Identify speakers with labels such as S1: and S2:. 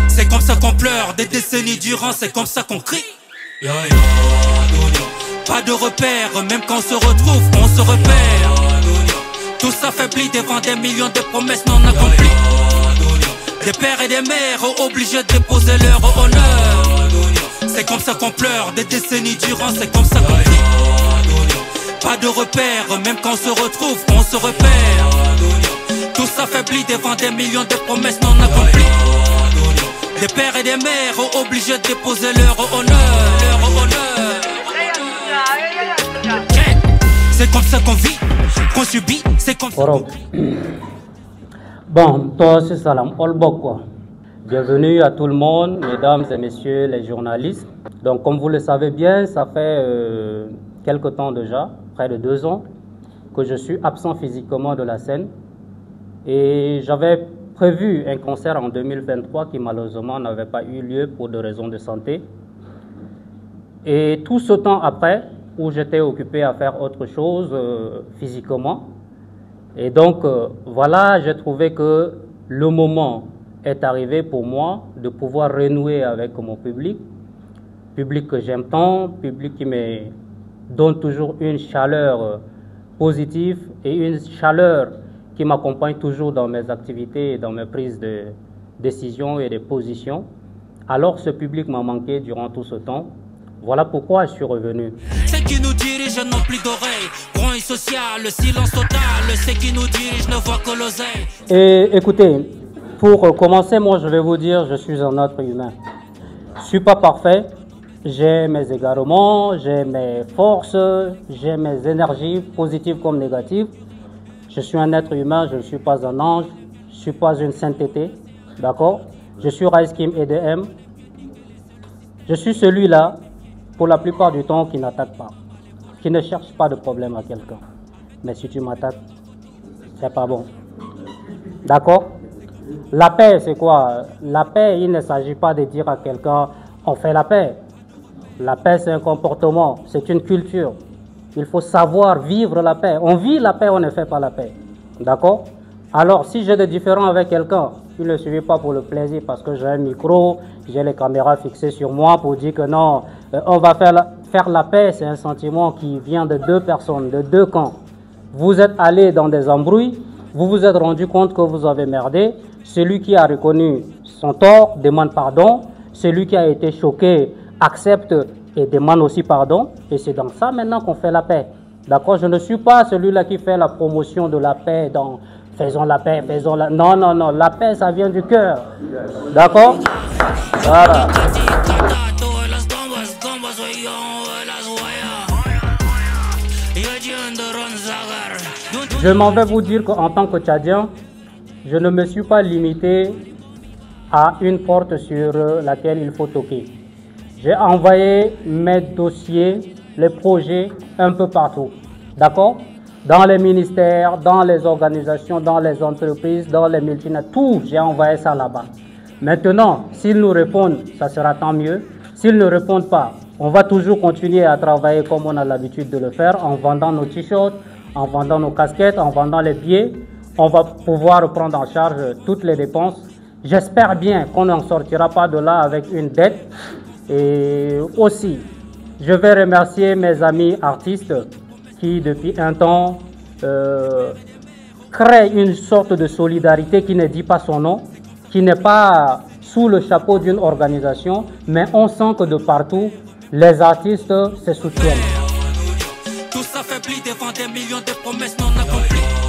S1: C'est comme ça qu'on pleure, des décennies durant, c'est comme ça qu'on crie. Pas de repères, même quand on se retrouve, on se repère. Tout s'affaiblit devant des millions de promesses non accomplies. Des pères et des mères obligés de déposer leur honneur. C'est comme ça qu'on pleure, des décennies durant, c'est comme ça qu'on crie. Pas de repères, même quand on se retrouve, on se repère. Tout s'affaiblit devant des millions de promesses non accomplies. Des pères et des mères obligés de déposer leur honneur. C'est comme ça qu'on vit, qu'on subit, c'est comme ça qu'on...
S2: Bon, toi c'est salam, Olbok quoi. Bienvenue à tout le monde, mesdames et messieurs les journalistes. Donc comme vous le savez bien, ça fait quelque temps déjà, près de 2 ans, que je suis absent physiquement de la scène. Et j'avais prévu un concert en 2023 qui malheureusement n'avait pas eu lieu pour des raisons de santé. Et tout ce temps après, où j'étais occupé à faire autre chose physiquement. Et donc, voilà, j'ai trouvé que le moment est arrivé pour moi de pouvoir renouer avec mon public que j'aime tant, public qui me donne toujours une chaleur positive et une chaleur qui m'accompagne toujours dans mes activités et dans mes prises de décision et de position. Alors, ce public m'a manqué durant tout ce temps. Voilà pourquoi je suis revenu.
S1: Ceux qui nous dirigent n'ont plus d'oreilles. Bruit social, le silence total. Ceux qui nous dirigent ne voient que l'oseille.
S2: Et écoutez, pour commencer, moi je vais vous dire, je suis un être humain. Je ne suis pas parfait. J'ai mes égarements, j'ai mes forces, j'ai mes énergies positives comme négatives. Je suis un être humain, je ne suis pas un ange, je ne suis pas une sainteté. D'accord? Je suis Raiskim EDM. Je suis celui-là, pour la plupart du temps, qui n'attaque pas, qui ne cherche pas de problème à quelqu'un. Mais si tu m'attaques, c'est pas bon. D'accord? La paix, c'est quoi? La paix, il ne s'agit pas de dire à quelqu'un, on fait la paix. La paix, c'est un comportement, c'est une culture. Il faut savoir vivre la paix. On vit la paix, on ne fait pas la paix. D'accord? Alors, si j'ai des différends avec quelqu'un, il ne suffit pas pour le plaisir parce que j'ai un micro, j'ai les caméras fixées sur moi pour dire que non, on va faire la paix. C'est un sentiment qui vient de 2 personnes, de 2 camps. Vous êtes allés dans des embrouilles, vous vous êtes rendu compte que vous avez merdé. Celui qui a reconnu son tort demande pardon. Celui qui a été choqué accepte et demande aussi pardon. Et c'est dans ça maintenant qu'on fait la paix. D'accord? Je ne suis pas celui-là qui fait la promotion de la paix dans... Faisons la paix, faisons la... Non, non, non. La paix, ça vient du cœur. D'accord? Voilà. Je m'en vais vous dire qu'en tant que Tchadien, je ne me suis pas limité à une porte sur laquelle il faut toquer. J'ai envoyé mes dossiers, les projets un peu partout. D'accord? Dans les ministères, dans les organisations, dans les entreprises, dans les multinationales, tout, j'ai envoyé ça là-bas. Maintenant, s'ils nous répondent, ça sera tant mieux. S'ils ne répondent pas, on va toujours continuer à travailler comme on a l'habitude de le faire, en vendant nos t-shirts, en vendant nos casquettes, en vendant les billets. On va pouvoir prendre en charge toutes les dépenses. J'espère bien qu'on n'en sortira pas de là avec une dette. Et aussi, je vais remercier mes amis artistes qui depuis un temps crée une sorte de solidarité qui ne dit pas son nom, qui n'est pas sous le chapeau d'une organisation, mais on sent que de partout, les artistes se soutiennent.
S1: Tout s'affaiblit devant des millions de promesses non accomplies.